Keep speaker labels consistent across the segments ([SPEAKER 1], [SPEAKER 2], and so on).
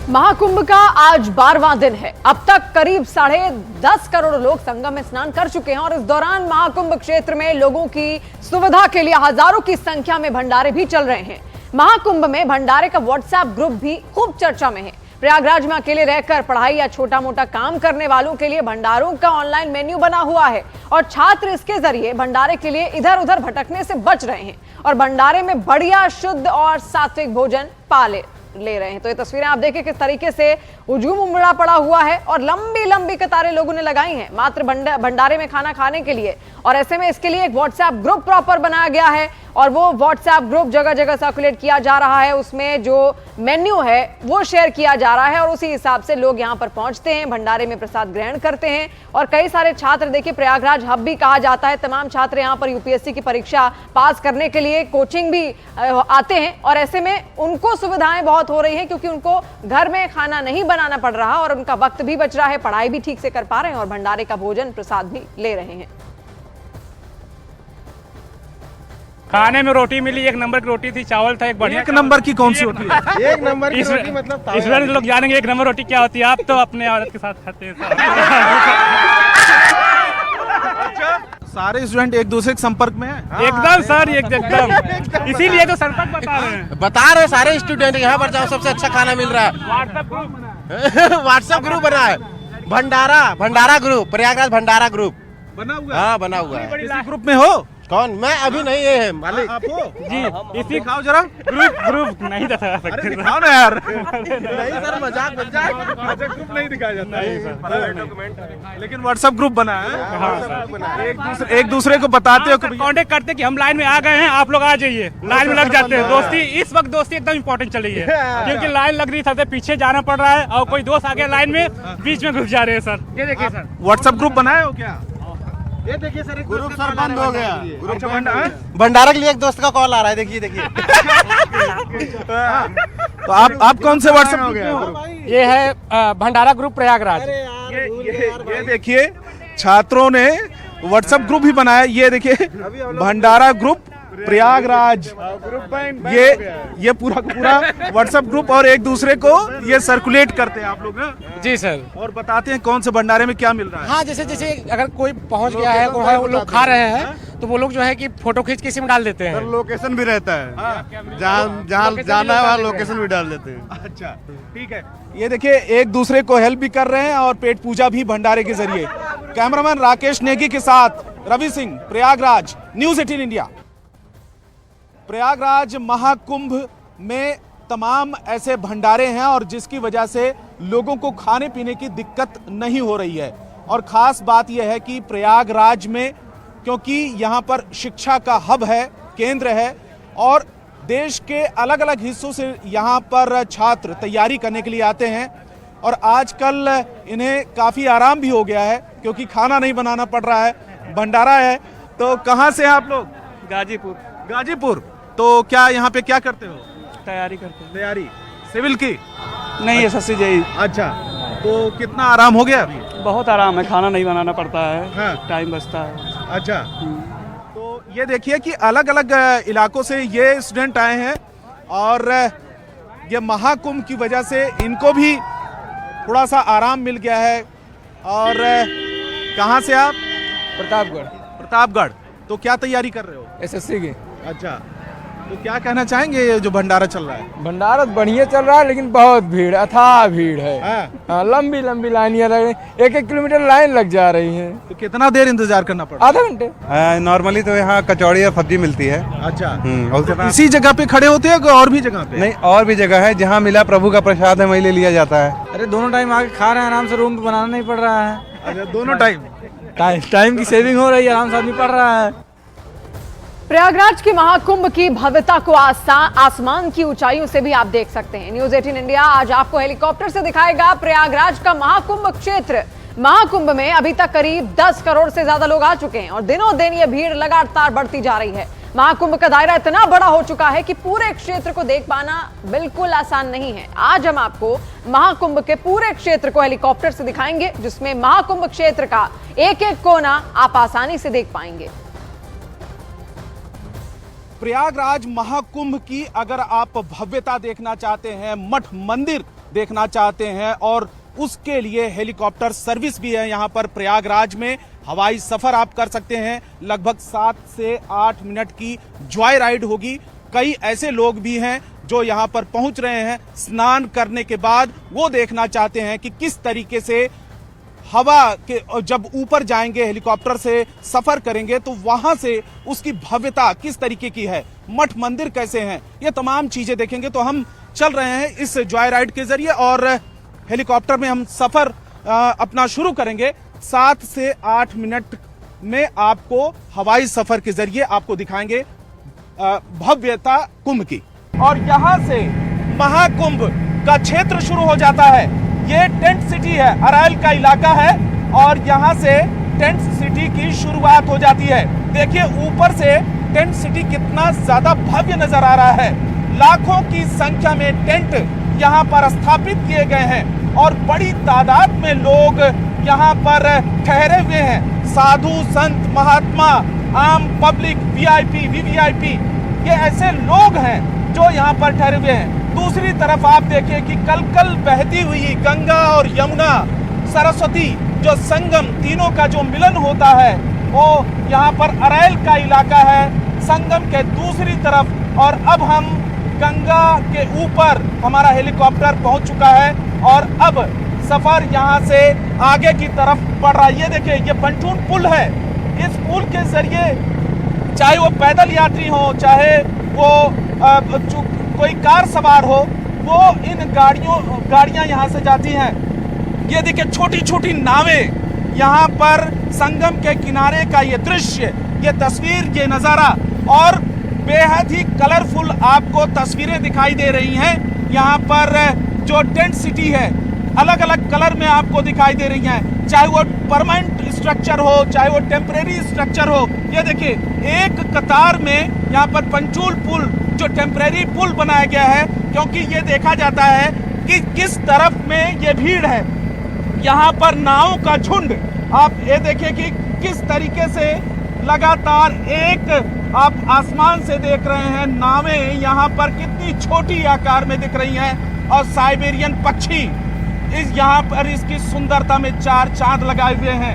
[SPEAKER 1] महाकुंभ का आज 12वां दिन है। अब तक करीब 10.5 करोड़ लोग संगम में स्नान कर चुके हैं और इस दौरान महाकुंभ क्षेत्र में लोगों की सुविधा के लिए हजारों की संख्या में भंडारे भी चल रहे हैं। महाकुंभ में भंडारे का व्हाट्सएप ग्रुप भी खूब चर्चा में है। प्रयागराज में अकेले रहकर पढ़ाई या छोटा मोटा काम करने वालों के लिए भंडारों का ऑनलाइन मेन्यू बना हुआ है और छात्र इसके जरिए भंडारे के लिए इधर उधर भटकने से बच रहे हैं और भंडारे में बढ़िया शुद्ध और सात्विक भोजन ले रहे हैं। तो ये तस्वीरें आप देखिए किस तरीके से हुजूम उमड़ा पड़ा हुआ है और लंबी लंबी कतारें लोगों ने लगाई हैं मात्र भंडारे में खाना खाने के लिए। और ऐसे में इसके लिए एक व्हाट्सएप ग्रुप प्रॉपर बनाया गया है और वो व्हाट्सएप ग्रुप जगह जगह सर्कुलेट किया जा रहा है। उसमें जो मेन्यू है वो शेयर किया जा रहा है और उसी हिसाब से लोग यहाँ पर पहुंचते हैं, भंडारे में प्रसाद ग्रहण करते हैं। और कई सारे छात्र, देखिए प्रयागराज हब भी कहा जाता है, तमाम छात्र यहाँ पर यूपीएससी की परीक्षा पास करने के लिए कोचिंग भी आते हैं और ऐसे में उनको सुविधाएं बहुत हो रही है क्योंकि उनको घर में खाना नहीं बनाना पड़ रहा और उनका वक्त भी बच रहा है, पढ़ाई भी ठीक से कर पा रहे हैं और भंडारे का भोजन प्रसाद भी ले रहे हैं।
[SPEAKER 2] खाने में रोटी मिली, 1 नंबर की रोटी थी, चावल था एक बढ़िया।
[SPEAKER 3] 1 नंबर की कौन सी होती है?
[SPEAKER 4] 1 नंबर की रोटी मतलब
[SPEAKER 2] इस बार लोग जानेंगे 1 नंबर रोटी क्या होती है। आप तो अपने आदत के साथ खाते हैं।
[SPEAKER 3] सारे स्टूडेंट एक दूसरे के संपर्क में है?
[SPEAKER 2] एकदम सर, एकदम। इसीलिए तो सरपंच
[SPEAKER 4] बता रहे सारे स्टूडेंट यहाँ पर जाओ, सबसे अच्छा खाना मिल रहा है। व्हाट्सएप ग्रुप बना है, भंडारा ग्रुप, प्रयागराज भंडारा ग्रुप
[SPEAKER 3] बना हुआ है?
[SPEAKER 4] हाँ बना हुआ है।
[SPEAKER 3] इसी ग्रुप में हो?
[SPEAKER 4] कौन? मैं अभी नहीं, ये है मालिक।
[SPEAKER 3] आप हो?
[SPEAKER 2] जी, इसी
[SPEAKER 3] दिखाओ जरा।
[SPEAKER 2] ग्रुप नहीं दिखा सकते।
[SPEAKER 3] दिखाओ ना यार।
[SPEAKER 4] नहीं सर, मजाक
[SPEAKER 3] ग्रुप नहीं दिखाया जाता है, लेकिन व्हाट्सएप ग्रुप बना है। एक दूसरे को बताते हो,
[SPEAKER 2] कांटेक्ट करते कि हम लाइन में आ गए हैं, आप लोग आ जाइए। लाइन में लग जाते हैं। दोस्ती इस वक्त दोस्ती एकदम इम्पोर्टेंट चल रही है क्योंकि लाइन लग रही है, पीछे जाना पड़ रहा है और कोई दोस्त आ गया लाइन में, बीच में घुस जा रहे हैं सर। ये देखिए सर,
[SPEAKER 3] व्हाट्सएप ग्रुप बनाए हो क्या?
[SPEAKER 4] ये देखिए सर, ग्रुप सर बंद हो गया।
[SPEAKER 3] भंडारा
[SPEAKER 4] के लिए एक दोस्त का कॉल आ रहा है, देखिए।
[SPEAKER 3] तो आप कौन से व्हाट्सएप ग्रुप में हो?
[SPEAKER 2] ये है भंडारा ग्रुप प्रयागराज।
[SPEAKER 3] ये देखिए छात्रों ने व्हाट्सएप ग्रुप भी बनाया। ये देखिए भंडारा ग्रुप प्रयागराज, ये पूरा व्हाट्सएप ग्रुप और एक दूसरे को ये सर्कुलेट करते हैं आप लोग ना?
[SPEAKER 2] जी सर।
[SPEAKER 3] और बताते हैं कौन से भंडारे में क्या मिल रहा है।
[SPEAKER 2] हाँ, जैसे अगर कोई पहुंच गया है, वो लोग खा रहे हैं तो वो लोग जो है कि फोटो खींच के इसमें डाल देते हैं।
[SPEAKER 4] लोकेशन भी रहता है, जहाँ जाना है वहाँ लोकेशन भी डाल देते हैं।
[SPEAKER 3] अच्छा, ठीक है। ये देखिए एक दूसरे को हेल्प भी कर रहे हैं और पेट पूजा भी भंडारे के जरिए। कैमरामैन राकेश नेगी के साथ रवि सिंह, प्रयागराज, न्यूज़ 18 इंडिया। प्रयागराज महाकुंभ में तमाम ऐसे भंडारे हैं और जिसकी वजह से लोगों को खाने पीने की दिक्कत नहीं हो रही है। और ख़ास बात यह है कि प्रयागराज में, क्योंकि यहाँ पर शिक्षा का हब है, केंद्र है और देश के अलग अलग हिस्सों से यहाँ पर छात्र तैयारी करने के लिए आते हैं और आजकल इन्हें काफ़ी आराम भी हो गया है क्योंकि खाना नहीं बनाना पड़ रहा है, भंडारा है। तो कहाँ से हैं आप लोग? गाजीपुर। तो क्या यहाँ पे क्या करते हो?
[SPEAKER 2] तैयारी करते हैं।
[SPEAKER 3] तैयारी सिविल की?
[SPEAKER 2] नहीं है, SSC JEE।
[SPEAKER 3] अच्छा, तो कितना आराम हो गया अभी?
[SPEAKER 2] बहुत आराम है, खाना नहीं बनाना पड़ता है।
[SPEAKER 3] हाँ।
[SPEAKER 2] टाइम बचता है।
[SPEAKER 3] अच्छा, तो ये देखिए कि अलग अलग इलाकों से ये स्टूडेंट आए हैं और ये महाकुंभ की वजह से इनको भी थोड़ा सा आराम मिल गया है। और कहाँ से आप? प्रतापगढ़। तो क्या तैयारी कर रहे हो?
[SPEAKER 5] SSC की।
[SPEAKER 3] अच्छा, तो क्या कहना चाहेंगे ये जो भंडारा चल रहा है?
[SPEAKER 5] भंडारा बढ़िया चल रहा है लेकिन बहुत भीड़, अथाह भीड़ है। हाँ, लंबी लंबी लाइनें लग रही, 1-1 किलोमीटर लाइन लग जा रही है।
[SPEAKER 3] तो कितना देर इंतजार करना पड़ा?
[SPEAKER 5] आधा घंटे।
[SPEAKER 6] नॉर्मली तो यहाँ कचौड़ी और सब्जी मिलती है।
[SPEAKER 3] अच्छा,
[SPEAKER 6] और
[SPEAKER 3] इसी जगह पे खड़े होते हैं और भी जगह पे?
[SPEAKER 6] नहीं, और भी जगह है जहाँ मिला प्रभु का प्रसाद है, वहीं ले लिया जाता है।
[SPEAKER 5] अरे दोनों टाइम आके खा रहे हैं, आराम से रूम पे बनाना नहीं पड़ रहा है।
[SPEAKER 3] अच्छा, दोनों
[SPEAKER 5] टाइम की सेविंग हो रही है, आराम से आदमी पढ़ रहा है।
[SPEAKER 1] प्रयागराज के महाकुंभ की भव्यता को आसमान की ऊंचाइयों से भी आप देख सकते हैं। न्यूज़ 18 इंडिया आज आपको हेलीकॉप्टर से दिखाएगा प्रयागराज का महाकुंभ क्षेत्र। महाकुंभ में अभी तक करीब 10 करोड़ से ज्यादा लोग आ चुके हैं और दिनों दिन ये भीड़ लगातार बढ़ती जा रही है। महाकुंभ का दायरा इतना बड़ा हो चुका है कि पूरे क्षेत्र को देख पाना बिल्कुल आसान नहीं है। आज हम आपको महाकुंभ के पूरे क्षेत्र को हेलीकॉप्टर से दिखाएंगे जिसमें महाकुंभ क्षेत्र का एक एक कोना आप आसानी से देख पाएंगे।
[SPEAKER 3] प्रयागराज महाकुंभ की अगर आप भव्यता देखना चाहते हैं, मठ मंदिर देखना चाहते हैं और उसके लिए हेलीकॉप्टर सर्विस भी है यहाँ पर प्रयागराज में। हवाई सफर आप कर सकते हैं, लगभग 7 से 8 मिनट की जॉय राइड होगी। कई ऐसे लोग भी हैं जो यहाँ पर पहुंच रहे हैं स्नान करने के बाद, वो देखना चाहते हैं कि किस तरीके से हवा के जब ऊपर जाएंगे हेलीकॉप्टर से सफर करेंगे तो वहां से उसकी भव्यता किस तरीके की है, मठ मंदिर कैसे हैं, ये तमाम चीजें देखेंगे। तो हम चल रहे हैं इस जॉय राइड के जरिए और हेलीकॉप्टर में हम सफर अपना शुरू करेंगे। 7 से 8 मिनट में आपको हवाई सफर के जरिए आपको दिखाएंगे भव्यता कुंभ की। और यहां से महाकुंभ का क्षेत्र शुरू हो जाता है। ये टेंट सिटी है, अराइल का इलाका है और यहां से टेंट सिटी की शुरुआत हो जाती है। देखिए ऊपर से टेंट सिटी कितना ज्यादा भव्य नजर आ रहा है। लाखों की संख्या में टेंट यहाँ पर स्थापित किए गए हैं और बड़ी तादाद में लोग यहाँ पर ठहरे हुए हैं। साधु, संत, महात्मा, आम पब्लिक, वीआईपी, वीवीआईपी, ये ऐसे लोग हैं जो यहाँ पर ठहरे हुए हैं। दूसरी तरफ आप देखिए कि कल बहती हुई गंगा और यमुना, सरस्वती, जो संगम, तीनों का जो मिलन होता है, वो यहाँ पर अरैल का इलाका है संगम के दूसरी तरफ। और अब हम गंगा के ऊपर हमारा हेलीकॉप्टर पहुंच चुका है और अब सफर यहाँ से आगे की तरफ बढ़ रहा है। ये देखिए, ये पंचून पुल है। इस पुल के जरिए चाहे वो पैदल यात्री हो, चाहे वो कोई कार सवार हो, वो इन गाड़ियां यहाँ से जाती हैं। ये देखिए छोटी छोटी नावें, यहाँ पर संगम के किनारे का ये दृश्य, ये तस्वीर, ये नज़ारा और बेहद ही कलरफुल आपको तस्वीरें दिखाई दे रही हैं। यहाँ पर जो टेंट सिटी है अलग अलग कलर में आपको दिखाई दे रही हैं, चाहे वो परमानेंट स्ट्रक्चर हो, चाहे वो टेम्परेरी स्ट्रक्चर हो। ये देखिए एक कतार में यहाँ पर पंचूल पुल, जो टेम्परेरी पुल बनाया गया है, क्योंकि ये देखा जाता है कि किस तरफ में ये भीड़ है। यहाँ पर नावों का झुंड, आप ये देखिए कि किस तरीके से लगातार एक आप आसमान से देख रहे हैं नावें यहाँ पर कितनी छोटी आकार में दिख रही हैं और साइबेरियन पक्षी इस यहाँ पर इसकी सुंदरता में 4 चांद लगाए हुए हैं।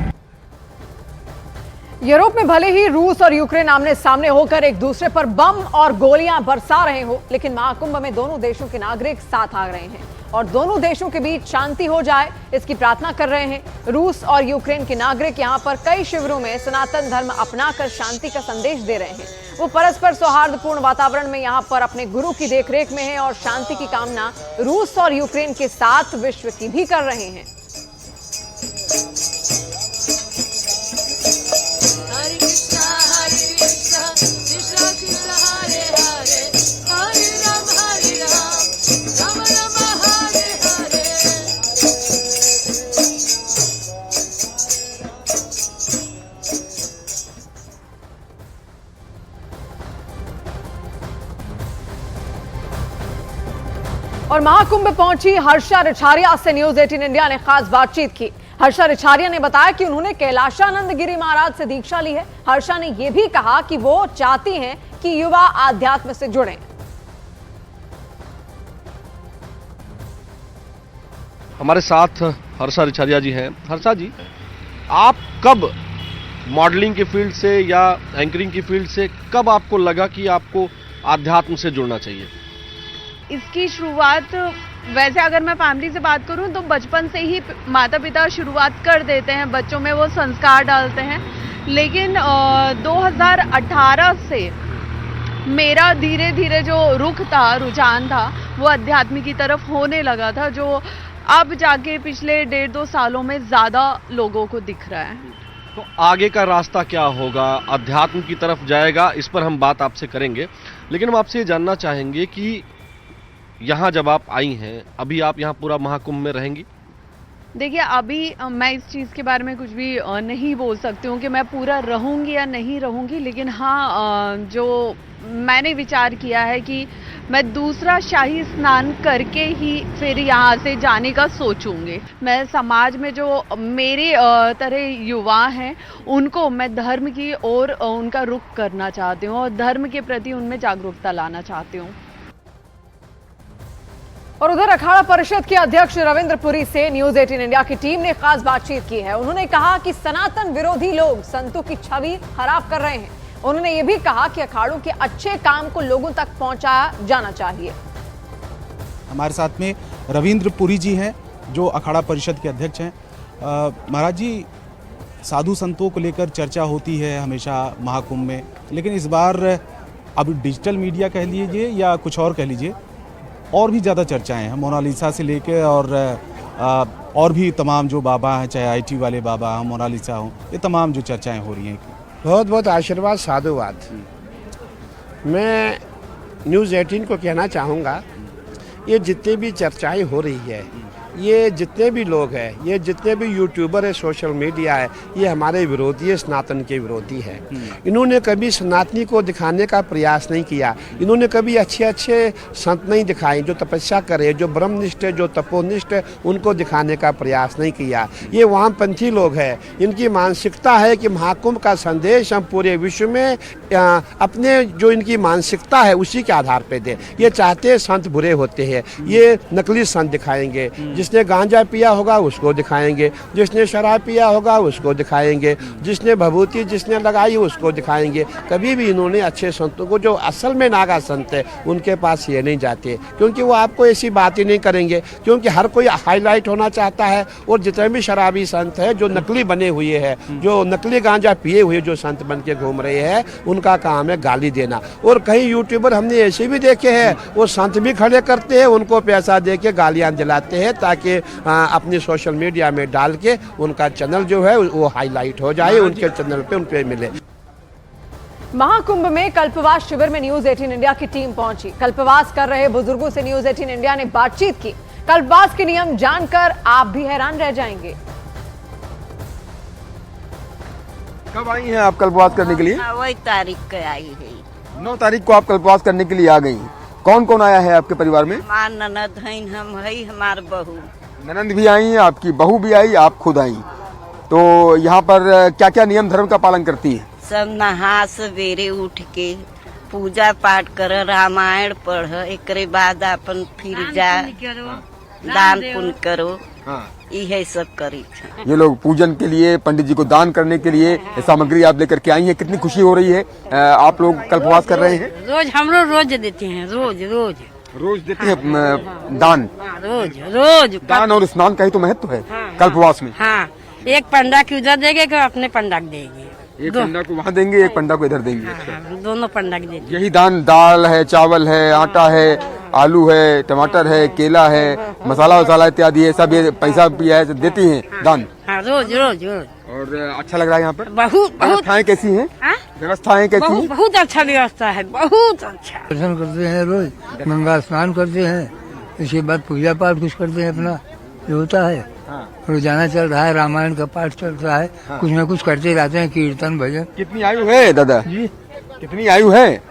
[SPEAKER 1] यूरोप में भले ही रूस और यूक्रेन आमने सामने होकर एक दूसरे पर बम और गोलियां बरसा रहे हो, लेकिन महाकुंभ में दोनों देशों के नागरिक साथ आ रहे हैं और दोनों देशों के बीच शांति हो जाए, इसकी प्रार्थना कर रहे हैं। रूस और यूक्रेन के नागरिक यहां पर कई शिविरों में सनातन धर्म अपनाकर शांति का संदेश दे रहे हैं। वो परस्पर सौहार्दपूर्ण वातावरण में यहां पर अपने गुरु की देखरेख में हैं और शांति की कामना रूस और यूक्रेन के साथ विश्व की भी कर रहे हैं। और महाकुंभ पहुंची हर्षा रिछारिया से न्यूज 18 इंडिया ने खास बातचीत की। हर्षा रिछारिया ने बताया कि उन्होंने कैलाशानंद गिरी महाराज से दीक्षा ली है। हर्षा ने यह भी कहा कि वो चाहती हैं कि युवा आध्यात्म से जुड़ें।
[SPEAKER 7] हमारे साथ हर्षा रिछारिया जी हैं। हर्षा जी, आप कब मॉडलिंग की फील्ड से या एंकरिंग की फील्ड से कब आपको लगा कि आपको आध्यात्म से जुड़ना चाहिए?
[SPEAKER 8] इसकी शुरुआत वैसे अगर मैं फैमिली से बात करूं तो बचपन से ही माता पिता शुरुआत कर देते हैं, बच्चों में वो संस्कार डालते हैं। लेकिन 2018 से मेरा धीरे धीरे जो रुख था, रुझान था, वो अध्यात्म की तरफ होने लगा था, जो अब जाके पिछले 1.5-2 सालों में ज़्यादा लोगों को दिख रहा है।
[SPEAKER 7] तो आगे का रास्ता क्या होगा? अध्यात्म की तरफ जाएगा, इस पर हम बात आपसे करेंगे। लेकिन हम आपसे ये जानना चाहेंगे कि यहाँ जब आप आई हैं, अभी आप यहाँ पूरा महाकुंभ में रहेंगी?
[SPEAKER 8] देखिए, अभी मैं इस चीज़ के बारे में कुछ भी नहीं बोल सकती हूँ कि मैं पूरा रहूँगी या नहीं रहूँगी। लेकिन हाँ, जो मैंने विचार किया है कि मैं दूसरा शाही स्नान करके ही फिर यहाँ से जाने का सोचूंगी। मैं समाज में जो मेरे तरह युवा हैं, उनको मैं धर्म की ओर उनका रुख करना चाहती हूँ और धर्म के प्रति उनमें जागरूकता लाना चाहती हूँ।
[SPEAKER 1] और उधर अखाड़ा परिषद के अध्यक्ष रविंद्र पुरी से न्यूज 18 इंडिया की टीम ने खास बातचीत की है। उन्होंने कहा कि सनातन विरोधी लोग संतों की छवि खराब कर रहे हैं। उन्होंने ये भी कहा कि अखाड़ों के अच्छे काम को लोगों तक पहुंचाया जाना चाहिए।
[SPEAKER 3] हमारे साथ में रविंद्र पुरी जी हैं, जो अखाड़ा परिषद के अध्यक्ष हैं। महाराज जी, साधु संतों को लेकर चर्चा होती है हमेशा महाकुंभ में, लेकिन इस बार अब डिजिटल मीडिया कह लीजिए या कुछ और कह लीजिए, और भी ज़्यादा चर्चाएं हैं। मोनालिसा से लेकर और भी तमाम जो बाबा हैं, चाहे आईटी वाले बाबा हों, मोनालिसा हों, ये तमाम जो चर्चाएं हो रही हैं।
[SPEAKER 9] बहुत बहुत आशीर्वाद, साधुवाद। मैं न्यूज़ 18 को कहना चाहूँगा, ये जितनी भी चर्चाएं हो रही है, ये जितने भी लोग हैं, ये जितने भी यूट्यूबर है, सोशल मीडिया है, ये हमारे विरोधी है, सनातन के विरोधी है। इन्होंने कभी सनातनी को दिखाने का प्रयास नहीं किया। इन्होंने कभी अच्छे अच्छे संत नहीं दिखाए जो तपस्या करे, जो ब्रह्मनिष्ठ है, जो तपोनिष्ठ है, उनको दिखाने का प्रयास नहीं किया। ये वामपंथी लोग हैं। इनकी मानसिकता है कि महाकुंभ का संदेश हम पूरे विश्व में अपने जो इनकी मानसिकता है उसी के आधार पर दें। ये चाहते हैं संत बुरे होते हैं, ये नकली संत दिखाएंगे। जिसने गांजा पिया होगा उसको दिखाएंगे, जिसने शराब पिया होगा उसको दिखाएंगे, जिसने भभूति जिसने लगाई उसको दिखाएंगे। कभी भी इन्होंने अच्छे संतों को, जो असल में नागा संत है, उनके पास ये नहीं जाते, क्योंकि वो आपको ऐसी बात ही नहीं करेंगे, क्योंकि हर कोई हाईलाइट होना चाहता है। और जितने भी शराबी संत है, जो नकली बने हुए हैं, जो नकली गांजा पिए हुए जो संत बन के घूम रहे हैं, उनका काम है गाली देना। और कई यूट्यूबर हमने ऐसे भी देखे हैं, वो संत भी खड़े करते हैं, उनको पैसा दे के गालियाँ दिलाते हैं ताकि अपनी सोशल मीडिया में डाल के उनका चैनल जो है वो हाईलाइट हो जाए, उनके चैनल पे उनपे मिले।
[SPEAKER 1] महाकुंभ में कल्पवास शिविर में न्यूज 18 इंडिया की टीम पहुंची। कल्पवास कर रहे बुजुर्गों से न्यूज 18 इंडिया ने बातचीत की। कल्पवास के नियम जानकर आप भी हैरान रह जाएंगे।
[SPEAKER 5] कब आई हैं आप कल्पवास करने के लिए?
[SPEAKER 10] वही तारीख के आई है।
[SPEAKER 5] 9 तारीख को आप कल्पवास करने के लिए आ गई। कौन कौन आया है आपके परिवार में?
[SPEAKER 10] हमार ननद हैं, हम है, हमार बहू।
[SPEAKER 5] ननद भी आई हैं, आपकी बहू भी आई, आप खुद आई। तो यहाँ पर क्या क्या नियम धर्म का पालन करती है?
[SPEAKER 10] सब नहा सवेरे उठ के पूजा पाठ कर, रामायण पढ़, एक बाद अपन फिर जा दान पुण्य करो, यही सब करी।
[SPEAKER 5] ये लोग पूजन के लिए, पंडित जी को दान करने के लिए सामग्री आप लेकर के आई हैं। कितनी खुशी हो रही है। आप लोग कल्पवास कर रहे हैं?
[SPEAKER 10] रोज हम लोग रोज देते हैं, रोज रोज
[SPEAKER 5] रोज देते हैं दान।
[SPEAKER 10] रोज रोज
[SPEAKER 5] दान और स्नान का ही तो महत्व है कल्पवास में।
[SPEAKER 10] हाँ, एक पंडा की उधर देंगे, अपने पंडा को देंगे।
[SPEAKER 5] एक पंडा को वहाँ देंगे, एक पंडा को इधर देंगे।
[SPEAKER 10] दोनों पंडा को देंगे।
[SPEAKER 5] यही दान, दाल है, चावल है, आटा है, आलू है, टमाटर है, केला है, मसाला वसाला इत्यादि है, सब ये पैसा भी है देती हैं दान।
[SPEAKER 10] हाँ, रोज रोज रोज।
[SPEAKER 5] और अच्छा लग रहा है यहाँ पर?
[SPEAKER 10] बहुत
[SPEAKER 5] व्यवस्थाएं कैसी हैं? व्यवस्थाएं कैसी हैं?
[SPEAKER 10] बहुत अच्छा व्यवस्था है, बहुत अच्छा।
[SPEAKER 11] दर्शन करते हैं, रोज गंगा स्नान करते हैं, इसके बाद पूजा पाठ कुछ करते हैं, अपना जो होता है रोजाना चल रहा है। रामायण का पाठ चल रहा है, कुछ न कुछ करते रहते हैं, कीर्तन भजन।
[SPEAKER 5] कितनी आयु है दादा
[SPEAKER 11] जी?
[SPEAKER 5] कितनी आयु है?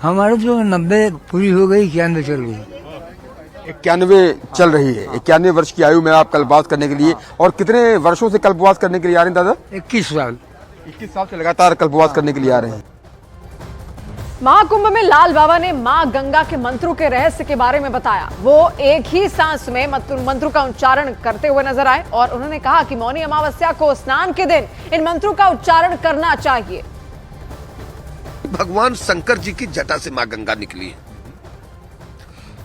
[SPEAKER 11] हमारे जो 90 पूरी हो गई, 91 चल गई।
[SPEAKER 5] 91 चल रही है। 91 वर्ष की आयु में आप कल्पवास करने के लिए, और कितने वर्षों से कल्पवास करने के लिए आ रहे हैं दादा?
[SPEAKER 11] 21 साल।
[SPEAKER 5] 21 साल से लगातार कल्पवास करने के लिए आ रहे हैं।
[SPEAKER 1] महाकुंभ में लाल बाबा ने मां गंगा के मंत्रों के रहस्य के बारे में बताया। वो एक ही सांस में मंत्रों का उच्चारण करते हुए नजर आए और उन्होंने कहा कि मौनी अमावस्या को स्नान के दिन इन मंत्रों का उच्चारण करना चाहिए।
[SPEAKER 12] भगवान शंकर जी की जटा से मां गंगा निकली है,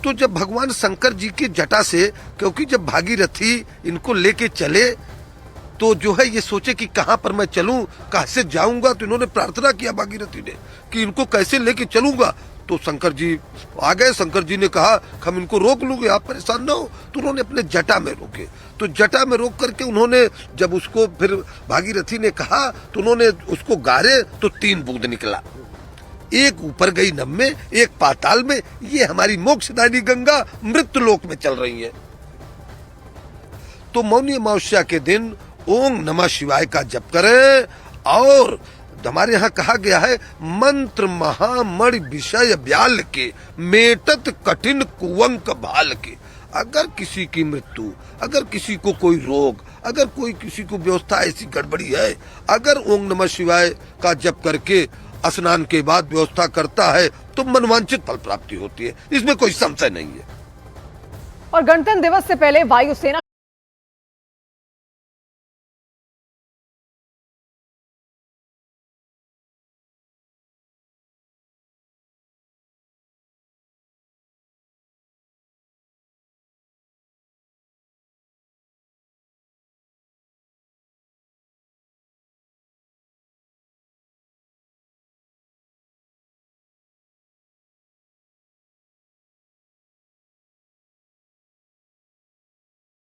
[SPEAKER 12] तो जब भगवान शंकर जी की जटा से, क्योंकि जब भागीरथी इनको लेके चले तो जो है ये सोचे कि कहां पर मैं चलूं, कहां से जाऊंगा, तो इन्होंने प्रार्थना किया भागीरथी ने कि इनको कैसे लेके चलूंगा। तो शंकर जी आ गए। शंकर जी ने कहा हम इनको रोक लूंगे, आप परेशान ना हो। तो उन्होंने अपने जटा में रोके। तो जटा में रोक करके उन्होंने जब उसको फिर भागीरथी ने कहा तो उन्होंने उसको गारे तो 3 बूंद निकला। एक ऊपर गई नभ में, एक पाताल में। ये हमारी मोक्षदायिनी गंगा मृत्यु लोक में चल रही है। तो मौनी अमावस्या के दिन ओम नमः शिवाय का जप करें। और हमारे यहाँ कहा गया है मंत्र महामणि विषय ब्याल के, मेटत कठिन कुवंक भाल के। अगर किसी की मृत्यु, अगर किसी को कोई रोग, अगर कोई किसी को व्यवस्था ऐसी गड़बड़ी है, अगर ओम नमः शिवाय का जप करके स्नान के बाद व्यवस्था करता है तो मनवांछित फल प्राप्ति होती है, इसमें कोई संशय नहीं है।
[SPEAKER 1] और गणतंत्र दिवस से पहले वायुसेना